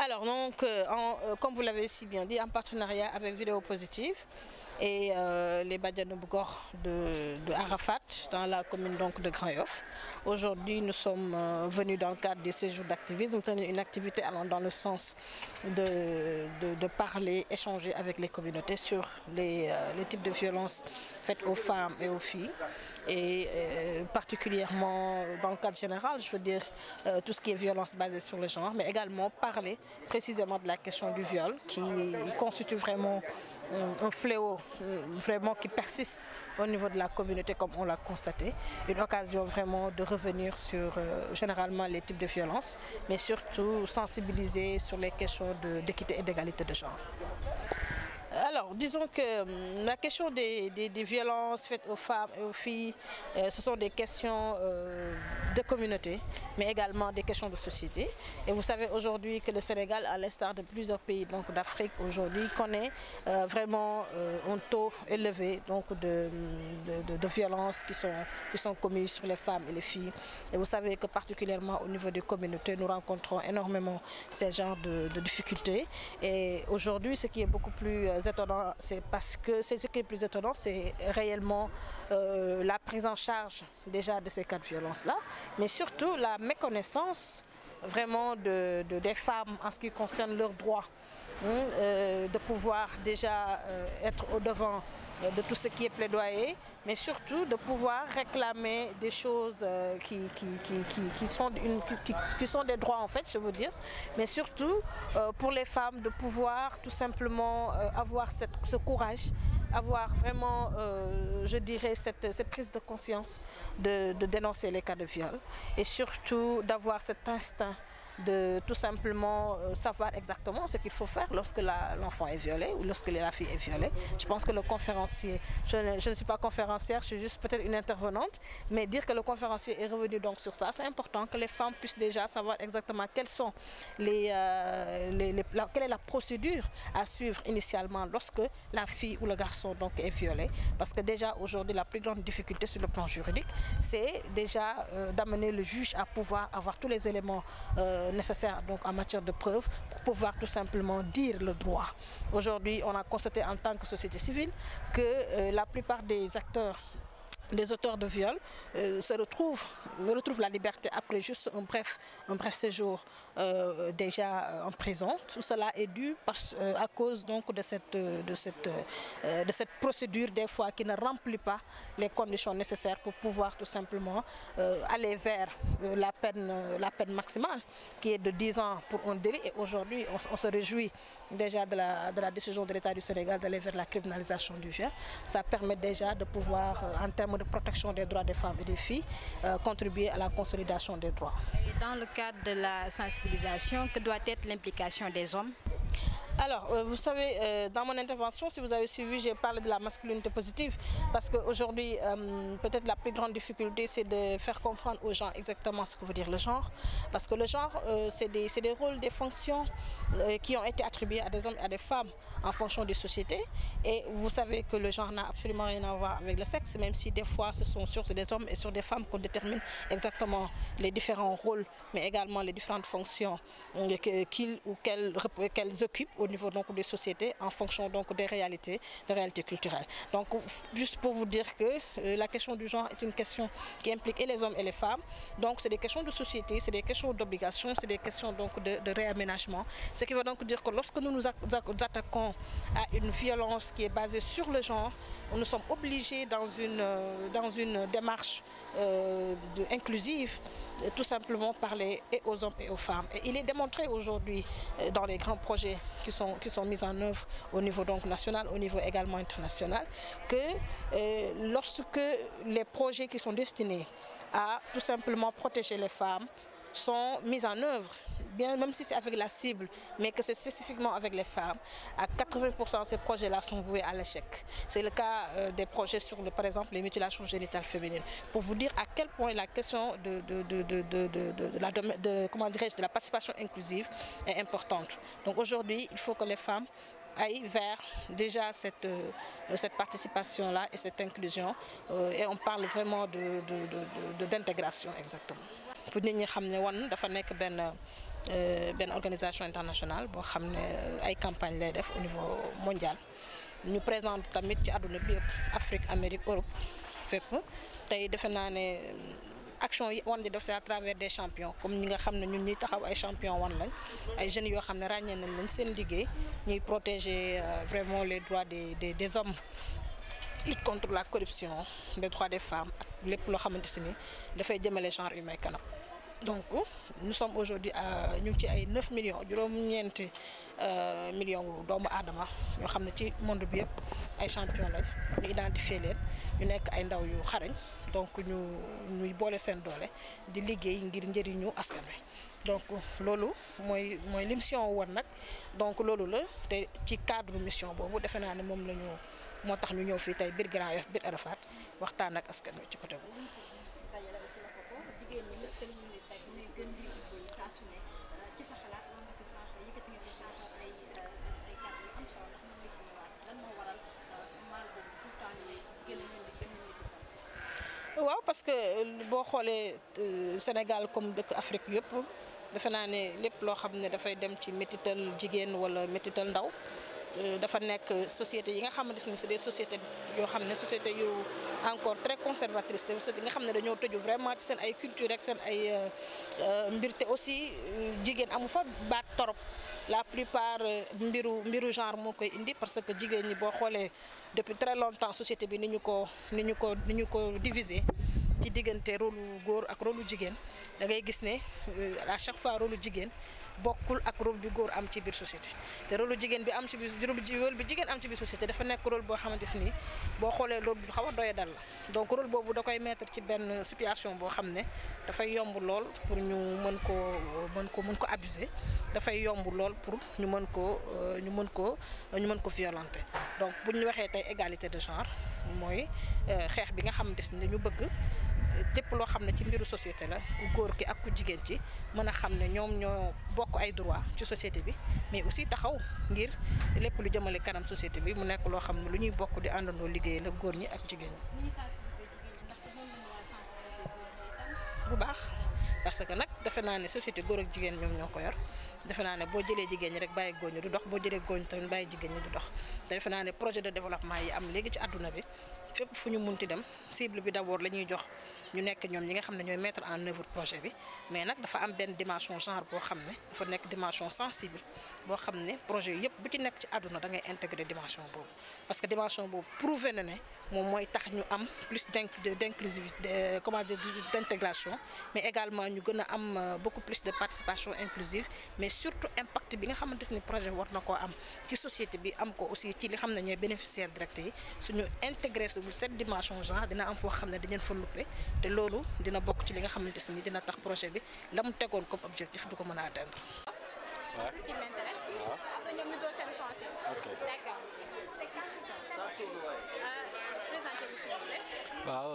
Alors, donc, comme vous l'avez si bien dit, en partenariat avec Vidéo Positive et les Badianou Bouгor de Arafat, dans la commune donc, de Grand Yoff. Aujourd'hui, nous sommes venus dans le cadre des séjours d'activisme, une activité allant dans le sens de parler, échanger avec les communautés sur les types de violences faites aux femmes et aux filles. Et particulièrement dans le cadre général, je veux dire tout ce qui est violence basée sur le genre, mais également parler précisément de la question du viol qui constitue vraiment un fléau vraiment qui persiste au niveau de la communauté comme on l'a constaté. Une occasion vraiment de revenir sur généralement les types de violences, mais surtout sensibiliser sur les questions d'équité et d'égalité de genre. Alors, disons que la question des violences faites aux femmes et aux filles, ce sont des questions de communauté, mais également des questions de société. Et vous savez aujourd'hui que le Sénégal, à l'instar de plusieurs pays d'Afrique aujourd'hui, connaît vraiment un taux élevé de violences qui sont commises sur les femmes et les filles. Et vous savez que particulièrement au niveau des communautés, nous rencontrons énormément ces genres de difficultés. Et aujourd'hui, ce qui est beaucoup plus étonnant, c'est parce que ce qui est plus étonnant, c'est réellement la prise en charge déjà de ces cas de violence-là, mais surtout la méconnaissance vraiment des femmes en ce qui concerne leurs droits, de pouvoir déjà être au-devant de tout ce qui est plaidoyer, mais surtout de pouvoir réclamer des choses qui sont des droits en fait, je veux dire, mais surtout pour les femmes de pouvoir tout simplement avoir ce courage, avoir vraiment, je dirais, cette prise de conscience de dénoncer les cas de viol et surtout d'avoir cet instinct de tout simplement savoir exactement ce qu'il faut faire lorsque l'enfant est violé ou lorsque la fille est violée. Je pense que le conférencier, je ne suis pas conférencière, je suis juste peut-être une intervenante, mais dire que le conférencier est revenu donc sur ça, c'est important que les femmes puissent déjà savoir exactement quelles sont quelle est la procédure à suivre initialement lorsque la fille ou le garçon donc est violé. Parce que déjà aujourd'hui la plus grande difficulté sur le plan juridique, c'est déjà d'amener le juge à pouvoir avoir tous les éléments nécessaires donc en matière de preuve pour pouvoir tout simplement dire le droit. Aujourd'hui, on a constaté en tant que société civile que la plupart des acteurs, des auteurs de viol retrouvent la liberté après juste un bref séjour déjà en prison. Tout cela est dû à cause donc de cette procédure des fois qui ne remplit pas les conditions nécessaires pour pouvoir tout simplement aller vers la peine maximale qui est de 10 ans pour un délit. Et aujourd'hui, on se réjouit déjà de la décision de l'État du Sénégal d'aller vers la criminalisation du viol. Ça permet déjà de pouvoir, en termes de protection des droits des femmes et des filles, contribuer à la consolidation des droits. Et dans le cadre de la sensibilisation, que doit être l'implication des hommes? Alors, vous savez, dans mon intervention, si vous avez suivi, j'ai parlé de la masculinité positive parce qu'aujourd'hui, peut-être la plus grande difficulté, c'est de faire comprendre aux gens exactement ce que veut dire le genre. Parce que le genre, c'est des rôles, des fonctions qui ont été attribués à des hommes et à des femmes en fonction des sociétés. Et vous savez que le genre n'a absolument rien à voir avec le sexe, même si des fois, ce sont sur des hommes et sur des femmes qu'on détermine exactement les différents rôles, mais également les différentes fonctions qu'ils ou qu'elles occupent au niveau donc des sociétés en fonction donc des réalités culturelles. Donc juste pour vous dire que la question du genre est une question qui implique et les hommes et les femmes. Donc c'est des questions de société, c'est des questions d'obligation, c'est des questions donc de réaménagement. Ce qui veut donc dire que lorsque nous nous attaquons à une violence qui est basée sur le genre, nous sommes obligés dans une démarche inclusive tout simplement parler et aux hommes et aux femmes. Et il est démontré aujourd'hui dans les grands projets qui sont mis en œuvre au niveau donc national, au niveau également international, que lorsque les projets qui sont destinés à tout simplement protéger les femmes sont mis en œuvre, bien même si c'est avec la cible, mais que c'est spécifiquement avec les femmes, à 80% ces projets-là sont voués à l'échec. C'est le cas des projets sur, par exemple, les mutilations génitales féminines. Pour vous dire à quel point la question de la participation inclusive est importante. Donc aujourd'hui, il faut que les femmes aillent vers déjà cette participation-là et cette inclusion. Et on parle vraiment d'intégration exactement. Pour nit ñi xam ne wan dafa nekk benn organisation internationale boo xam ne ay campagne lay def au niveau mondial ñu présente tamit ci àdduna bi yëpp Afrique Amérique Europe fépp tey defe naa ne action yi wan di def c'est à travers des champions comme ñi nga xam ne ñun ñuy taxaw ay champions wan lañ ay jeunes yoo xam ne ràññee nañ leen seen liggéey ñuy protéger vraiment les droits des hommes, lutte contre la corruption, les droits des femmes ak lépp loo xamante si ni dafay jëmale genre humain kanam. Donc nous sommes aujourd'hui ñu ngi ci ay 9 millions juróom-ñeenti millions doomu aadama ñoo xam ne ci monde bi yëpp ay champion lañ ñu identifier leen ñu nekk ay ndaw yu xarañ donc ñuy boole seen doole di liggéey ngir njëriñu askan wi. Donc loolu mooy li mission woon nag donc loolu la te ci cadre mission boobu defe naa ne moom la ñu moo tax ñu ñëw fii tey biir Grand Yoff biir Arafat waxtaan ak askan wi ci côté boobu. waaw parce que boo xoolee Sénégal comme dëkk Afrique yëpp defe naa ne lépp loo xam ne dafay dem ci métital jigéen wala métital ndaw dafa nekk société yi nga xamante ni c'est des sociétés yoo xam ne société yu encore très conservatrices des sociétés yi nga xam ne dañoo tëju vraiment ci seen ay culture rek seen ay mbir te aussi jigéen amu fa baat torop la plupart mbiru genre moo koy indi parce que jigéen ñi boo xoolee depuis très longtemps société bi ni ñu ko diviser ci diggante rôle góor ak rôle jigéen da ngay gis ne à chaque fois rôle jigéen bokkul ak rôle bi góor am ci biir société te rôle jigéen bi am ci biir rôle bi jigéen am ci biir société dafa nekk rôle boo xamante si ni boo xoolee rôle bi xaw a doye dal la donc rôle boobu da koy mettre ci benn situation boo xam ne dafay yomb lool pour ñu mën ko abuser dafay yomb lool pour ñu mën ko violenter. Donc bu ñu waxee tey égalité de genre mooy xeex bi nga xamante ni ñu bëgg lépp loo xam ne ci mbiru société la ku góor ki ak ku jigéen ci mën a xam ne ñoom ñoo bokk ay droit ci société bi mais aussi taxaw ngir lépp lu jëmale kanam société bi mu nekk loo xam ne lu ñuy bokk di àndandoo liggéey la góor ñi ak jigéen ñi. bu baax parce que nag defe naa ne société góor ak jigéen ñoom ñoo ko yor defe naa ne boo jëlee jigéen ñi rek bàyyi góor ñi du dox boo jëlee góor ñi tamit bàyyi jigéen ñi du dox te defe naa ne projet de développement yi am léegi ci àdduna bi fépp fu ñu munti dem cible bi d'abord la ñuy jox ñu nekk ñoom ñi nga xam ne ñooy mettre en œuvre projet bi mais nag dafa am benn dimension genre boo xam ne dafa nekk dimension sensible boo xam ne projet yëpp bu ci nekk ci àdduna da ngay intégrer dimension boobu parce que dimension boobu prouvé na ne moom mooy tax ñu am plus d'inclusivité comment dire d'intégration mais également ñu gën a am beaucoup plus de participation inclusive mais surtout impact bi nga xamante ni projet war na koo am ci société bi am ko aussi ci li xam ne ñooy bénéficiaires directs yi suñu intégré cette dimension genre dina am foo xam ne dañu fa luppe te loolu dina bokk ci li nga xamante ni dina tax projet bi la mu tegoon comme objectif du ko mën a atteindre. waaw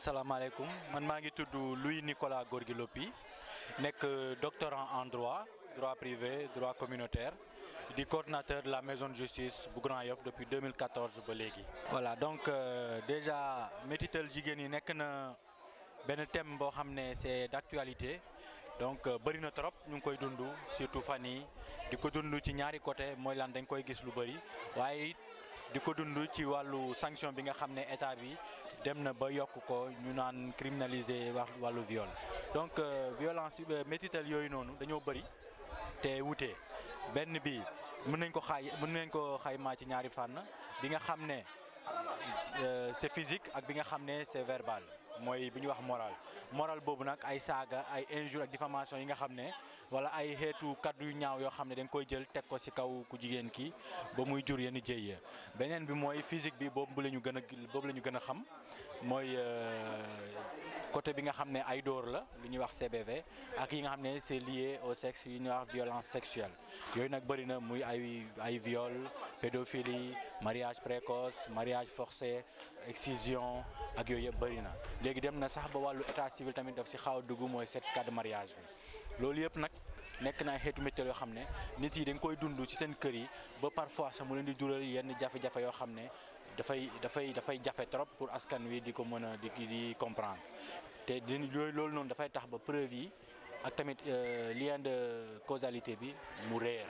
salaamaaleykum man maa ngi tudd Louis Nicolas Gorgui Lopi nekk doctorant en droit privé droit communautaire di coordinateur de la maison de justice bu Grand Yoff depuis 2014 ba léegi. voilà donc déjà métital jigéen yi nekk na benn thème boo xam ne c'est d'actualité donc bëri na trop ñu ngi koy dund surtout fan yi di ko dund ci ñaari côté mooy lan dañ koy gis lu bëri waaye di ko dund ci wàllu sanction bi nga xam ne état bi dem na ba yokk ko ñu naan criminaliser wàllu viol donc violence métital yooyu noonu dañoo bëri te wute benn bi mën nañ ko xaymaa ci ñaari fànn bi nga xam ne c'est physique ak bi nga xam ne c'est verbal mooy bi ñuy wax moral boobu nag ay saaga ay injure ak diffamation yi nga xam ne wala ay xeetu kaddu yu ñaaw yoo xam ne dañ koy jël teg ko ci kaw ku jigéen ki ba muy jur yenn jëye beneen bi mooy physique bi boobu la ñu gën a xam mooy côté bi nga xam ne ay dóor la lu ñuy wax CBV ak yi nga xam ne c'est lié au sexe yu ñuy wax violence sexuelle yooyu nag bëri na muy ay viol pédophilie mariage précoce mariage forcé excision ak yooyu yëpp bëri na léegi dem na sax ba wàllu état civil tamit daf ci xaw a dugg mooy certificat de mariage bi loolu yëpp nag nekk na ay xeetu métier yoo xam ne nit yi dañ koy dund ci seen kër yi ba parfois sax mu leen di dural yenn jafe-jafe yoo xam ne dafay jafe trop pour askan wi di ko mën a di comprendre te loolu noonu dafay tax ba preuve yi ak tamit lien de causalité bi mu réer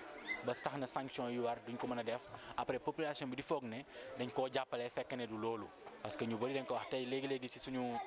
ba tax na sanction yu war duñ ko mën a def après population bi di foog ne dañ koo jàppale fekk ne du loolu parce que ñu bëri dañ ko wax tey léegi-léegi ci suñu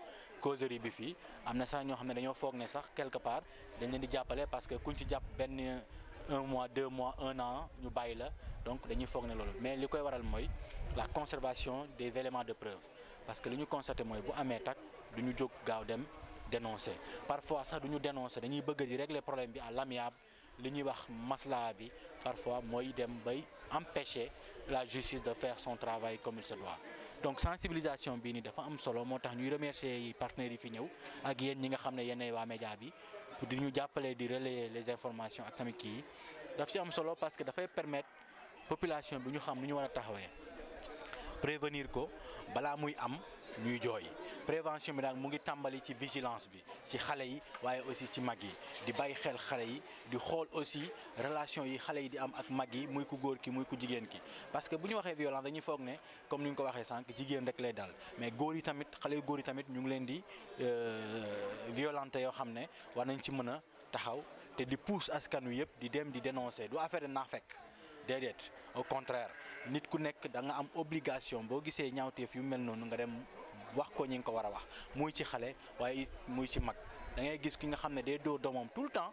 causerie bi fii am na sax ñoo xam ne dañoo foog ne sax quelque part dañ leen di jàppale parce que kuñ ci jàpp benn 1 mois 2 mois 1 an ñu bàyyi la donc dañuy foog ne loolu mais li koy waral mooy la conservation des éléments de preuve parce que li ñu constaté mooy bu amee tak du ñu jóg gaaw dem dénoncer parfois sax du ñu dénoncer dañuy bëgg di régler problème bi à l'amiable li ñuy wax maslaa bi parfois mooy dem bay empêcher la justice de faire son travail comme il se doit donc sensibilisation bii nii dafa am solo moo tax ñuy remercier partenaires yi fi ñëw ak yéen ñi nga xam ne yéenay waa média bi pour di ñu jàppale di relayer les informations ak tamit kii daf ci am solo parce que dafay permettre population bi ñu xam nu ñu war a taxawee prévenir ko balaa muy am ñuy jooy prévention bi nag mu ngi tàmbali ci vigilance bi ci xale yi waaye aussi ci mag yi di bàyyi xel xale yi di xool aussi relation yi xale yi di am ak mag yi muy ku góor ki muy ku jigéen ki parce que bu ñu waxee violence dañuy foog ne comme ni ñu ko waxee sànq jigéen rek lay dal mais góor yi tamit xale yu góor yi tamit ñu ngi leen di violenter yoo xam ne war nañ ci mën a taxaw te di pousse askan wi yëpp di dem di dénoncer du affaire de naafeq déedéet au contraire nit ku nekk da nga am obligation boo gisee ñaawteef yu mel noonu nga dem wax ko ñi nga ko war a wax muy ci xale waaye it muy ci mag da ngay gis ki nga xam ne day dóor doomam tout le temps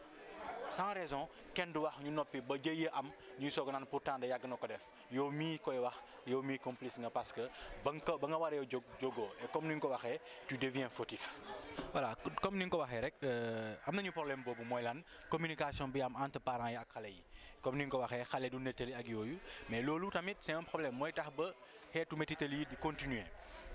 sans raison kenn du wax ñu noppi ba jëyee am ñuy soog naan pourtant da yàgg na ko def yow mii koy wax yow mii complice nga parce que ba nga waree jógoo et comme ni nga ko waxee tu deviens fautif. voilà comme ni nga ko waxee rek am nañu problème boobu mooy lan communication bi am entre parents yi ak xale yi comme ni nga ko waxee xale du nettali ak yooyu mais loolu tamit c'est un problème mooy tax ba xeetu métital yi di continuer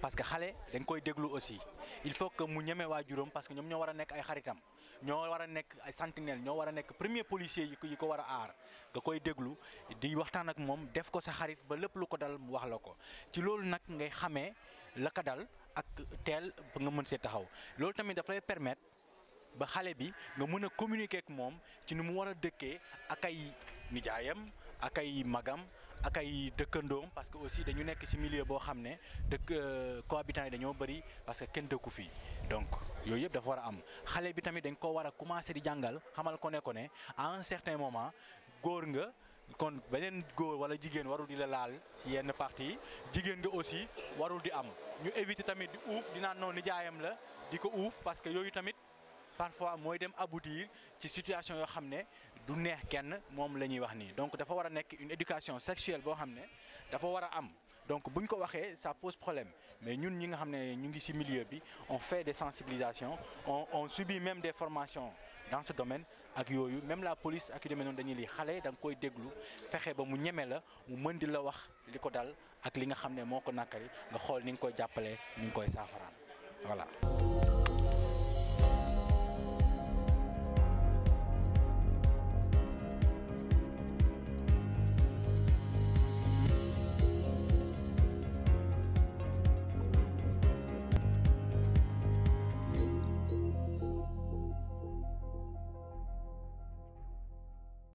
parce que xale dañ koy déglu aussi il faut que mu ñeme waajuram parce que ñoom ñoo war a nekk ay xaritam ñoo war a nekk ay sentinelle ñoo war a nekk premier policier yi ko war a aar nga koy déglu di waxtaan ak moom def ko sa xarit ba lépp lu ko dal mu wax la ko ci loolu nag ngay xamee la ko dal ak teel ba nga mën see taxaw loolu tamit daf lay permettre ba xale bi nga mën a communiquer ak moom ci ni mu war a dëkkee ak ay nijaayam ak ay magam ak ay dëkkandoom parce que aussi dañu nekk ci milieu boo xam ne cohabitants yi dañoo bëri parce que kenn dëkku fii donc yooyu yëpp dafa war a am xale bi tamit dañ ko war a commencer di jàngal xamal ko ne à un certain moment góor nga kon beneen góor wala jigéen warul di la laal ci yenn parties yi jigéen nga aussi warul di am ñu éviter tamit di uuf di naan noonu nijaayam la di ko uuf parce que yooyu tamit parfois mooy dem aboutir ci situation yoo xam ne du neex kenn moom la ñuy wax nii donc dafa war a nekk une éducation sexuelle boo xam ne dafa war a am donc buñ ko waxee ça pose problème mais ñun ñi nga xam ne ñu ngi ci milieu bi on fait des sensibilisations on subit même des formations dans ce domaine ak yooyu même la police ak yu demee noonu dañuy lii xale da nga koy déglu fexe ba mu ñeme la mu mën di la wax li ko dal ak li nga xam ne moo ko nakari nga xool ni nga koy jàppalee ni nga koy saafaraan voilà